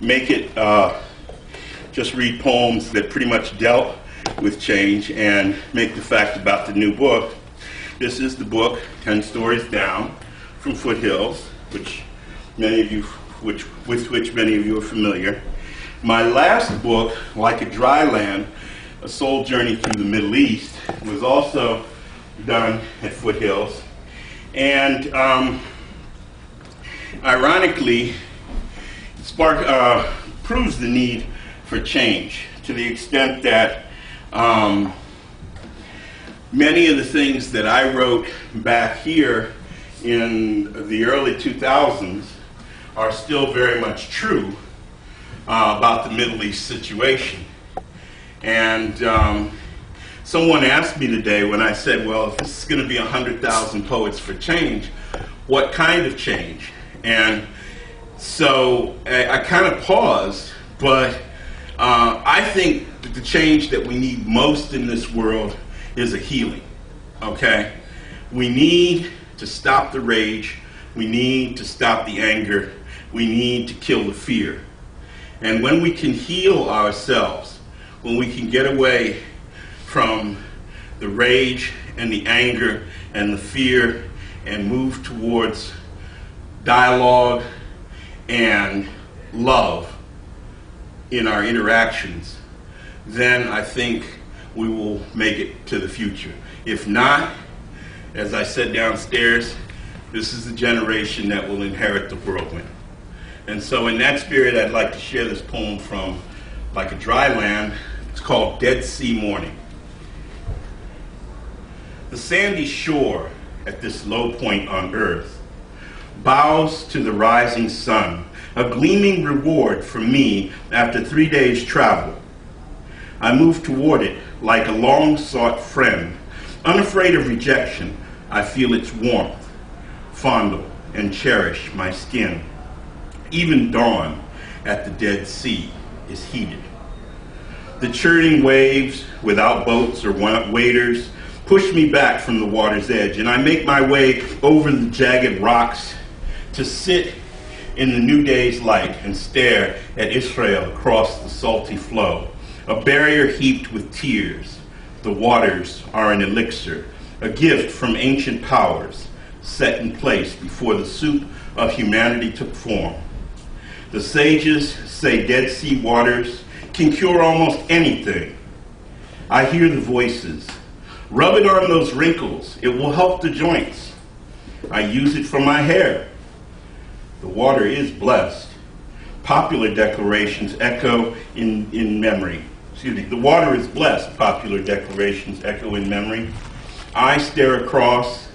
make it just read poems that pretty much dealt with change and make the fact about the new book. This is the book, 10 Stories Down from Foothills, with which many of you are familiar. My last book, Like a Dry Land, A Soul Journey Through the Middle East, was also done at Foothills. And ironically, proves the need for change to the extent that many of the things that I wrote back here in the early 2000s are still very much true about the Middle East situation. And someone asked me today when I said, well, if this is going to be 100,000 poets for change, what kind of change? And so I kind of paused, but I think that the change that we need most in this world is a healing, okay? We need to stop the rage. We need to stop the anger. We need to kill the fear. And when we can heal ourselves, when we can get away from the rage and the anger and the fear and move towards dialogue and love in our interactions, then I think we will make it to the future. If not, as I said downstairs, this is the generation that will inherit the whirlwind. And so in that spirit, I'd like to share this poem from Like a Dry Land. It's called Dead Sea Morning. The sandy shore at this low point on earth bows to the rising sun, a gleaming reward for me after 3 days' travel. I move toward it like a long-sought friend. Unafraid of rejection, I feel its warmth, fondle and cherish my skin. Even dawn at the Dead Sea is heated. The churning waves, without boats or waders, push me back from the water's edge, and I make my way over the jagged rocks to sit in the new day's light and stare at Israel across the salty flow, a barrier heaped with tears. The waters are an elixir, a gift from ancient powers, set in place before the soup of humanity took form. The sages say Dead Sea waters can cure almost anything. I hear the voices. Rub it on those wrinkles. It will help the joints. I use it for my hair. The water is blessed. Popular declarations echo in memory. Excuse me. The water is blessed. Popular declarations echo in memory. I stare across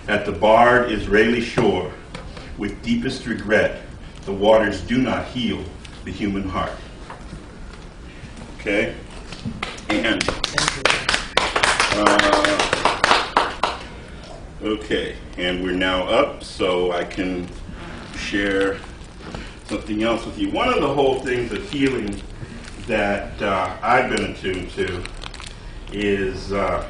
at the barred Israeli shore with deepest regret. The waters do not heal the human heart. Okay? And, okay, and we're now up, so I can share something else with you. One of the whole things of healing that I've been attuned to is the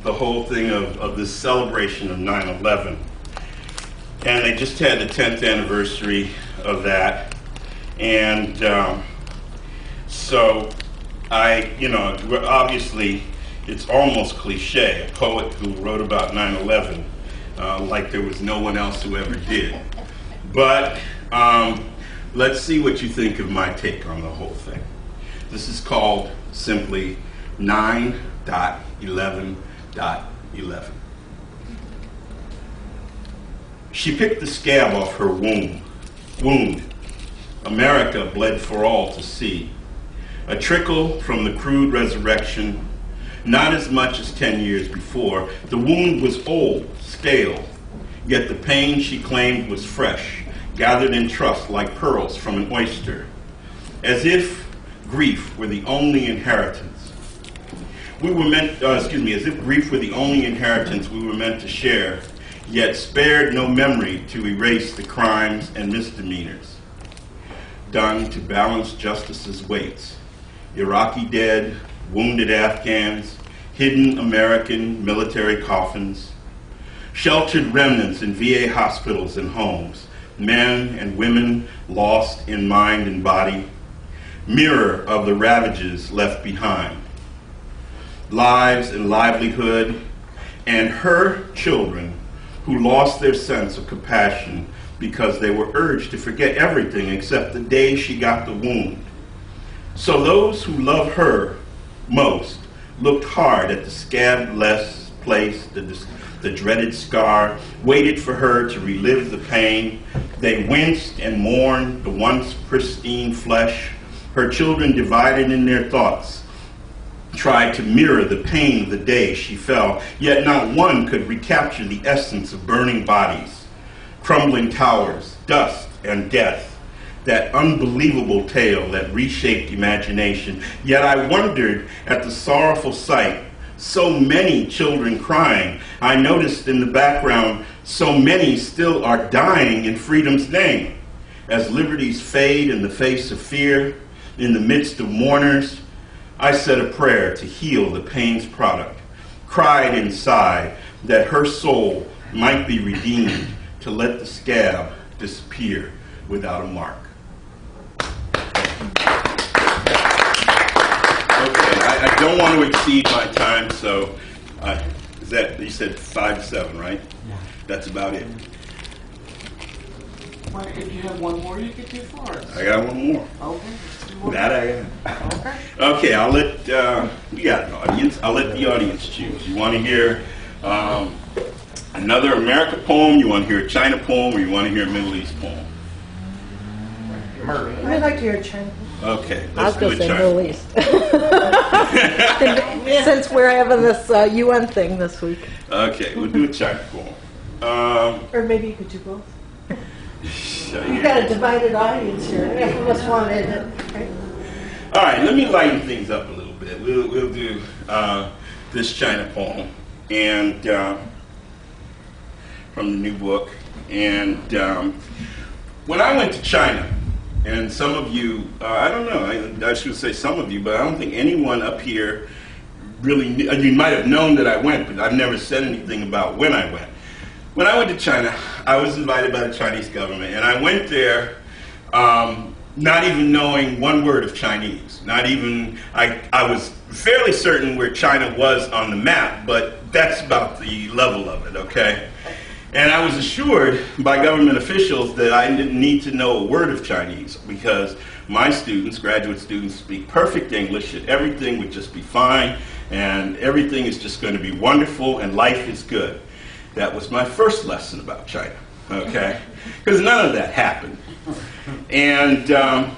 whole thing of this celebration of 9/11. And they just had the 10th anniversary of that. And so obviously it's almost cliche, a poet who wrote about 9/11 like there was no one else who ever did. But let's see what you think of my take on the whole thing. This is called simply 9.11.11. She picked the scab off her wound. America bled for all to see. A trickle from the crude resurrection, not as much as 10 years before. The wound was old, stale, yet the pain she claimed was fresh, gathered in trust like pearls from an oyster, as if grief were the only inheritance. As if grief were the only inheritance we were meant to share, yet spared no memory to erase the crimes and misdemeanors done to balance justice's weights. Iraqi dead, wounded Afghans, hidden American military coffins, sheltered remnants in VA hospitals and homes, men and women lost in mind and body, mirror of the ravages left behind, lives and livelihood, and her children who lost their sense of compassion because they were urged to forget everything except the day she got the wound. So those who love her most looked hard at the scab-less place, the dreaded scar, waited for her to relive the pain. They winced and mourned the once pristine flesh. Her children, divided in their thoughts, tried to mirror the pain of the day she fell, yet not one could recapture the essence of burning bodies, crumbling towers, dust and death, that unbelievable tale that reshaped imagination. Yet I wondered at the sorrowful sight, so many children crying. I noticed in the background, so many still are dying in freedom's name. As liberties fade in the face of fear, in the midst of mourners, I said a prayer to heal the pain's product, cried inside that her soul might be redeemed, to let the scab disappear without a mark. Okay, I don't want to exceed my time, so is that, you said 5 to 7, right? Yeah. That's about it. Well, if you have one more, you could do 4. I got one more. Okay. That I got. Okay. Okay, I'll let, we got an audience. I'll let the audience choose. You want to hear another America poem, you want to hear a China poem, or you want to hear a Middle East poem? I'd like to hear a China. Okay, I was let's going do to a say Middle China. East. Since we're having this UN thing this week. Okay, we'll do a China poem. Or maybe you could do both. You've got a divided audience here. Half of us wanted it. Right? All right, let me lighten things up a little bit. We'll do this China poem, and from the new book. And when I went to China, and some of you, I don't know, I should say some of you, but I don't think anyone up here really knew. You might have known that I went, but I've never said anything about when I went. When I went to China, I was invited by the Chinese government, and I went there not even knowing one word of Chinese. Not even, I was fairly certain where China was on the map, but that's about the level of it, okay? And I was assured by government officials that I didn't need to know a word of Chinese because my students, graduate students, speak perfect English, and everything would just be fine, and everything is just going to be wonderful, and life is good. That was my first lesson about China, okay? Because none of that happened. And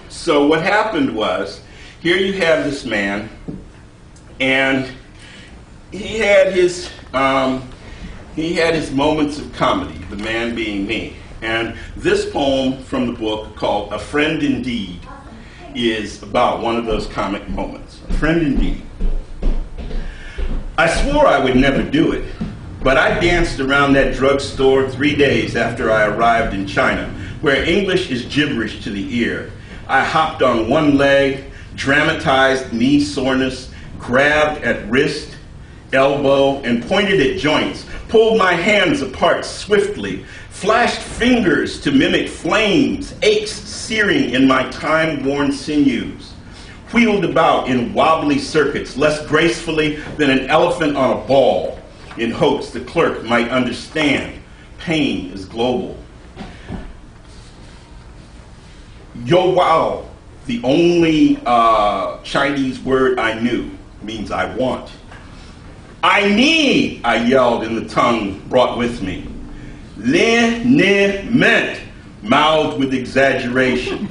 so what happened was, here you have this man, and he had his moments of comedy, the man being me. And this poem from the book, called A Friend Indeed, is about one of those comic moments. A friend indeed. I swore I would never do it, but I danced around that drugstore 3 days after I arrived in China, where English is gibberish to the ear. I hopped on one leg, dramatized knee soreness, grabbed at wrist, elbow, and pointed at joints, pulled my hands apart swiftly, flashed fingers to mimic flames, aches searing in my time-worn sinews, wheeled about in wobbly circuits less gracefully than an elephant on a ball, in hopes the clerk might understand pain is global. Yo wow, the only Chinese word I knew, means I want. I need, I yelled in the tongue brought with me. Le ne meant, mouthed with exaggeration.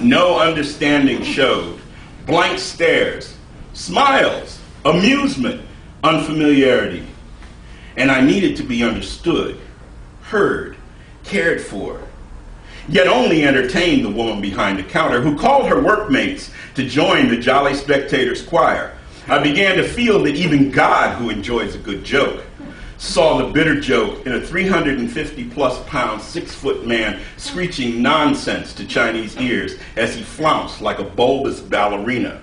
No understanding showed. Blank stares, smiles, amusement, unfamiliarity. And I needed to be understood, heard, cared for. Yet only entertained the woman behind the counter who called her workmates to join the Jolly Spectators choir. I began to feel that even God, who enjoys a good joke, saw the bitter joke in a 350-plus pound, 6-foot man screeching nonsense to Chinese ears as he flounced like a bulbous ballerina.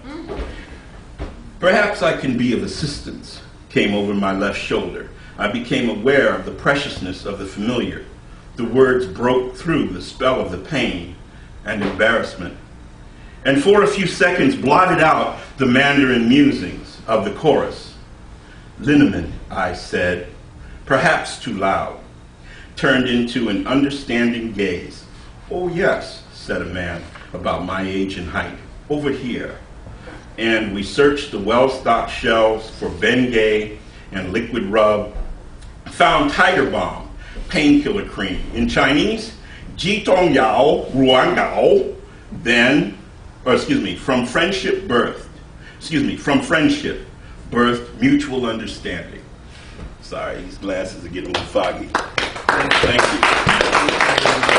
Perhaps I can be of assistance, came over my left shoulder. I became aware of the preciousness of the familiar. The words broke through the spell of the pain and embarrassment, and for a few seconds blotted out the Mandarin musings of the chorus. Linneman, I said, perhaps too loud, turned into an understanding gaze. Oh yes, said a man about my age and height, over here. And we searched the well-stocked shelves for Bengay and liquid rub, found Tiger Balm, painkiller cream. In Chinese, Ji Tong Yao, Ruan Gao, from friendship birthed mutual understanding. Sorry, these glasses are getting a little foggy. Thank you.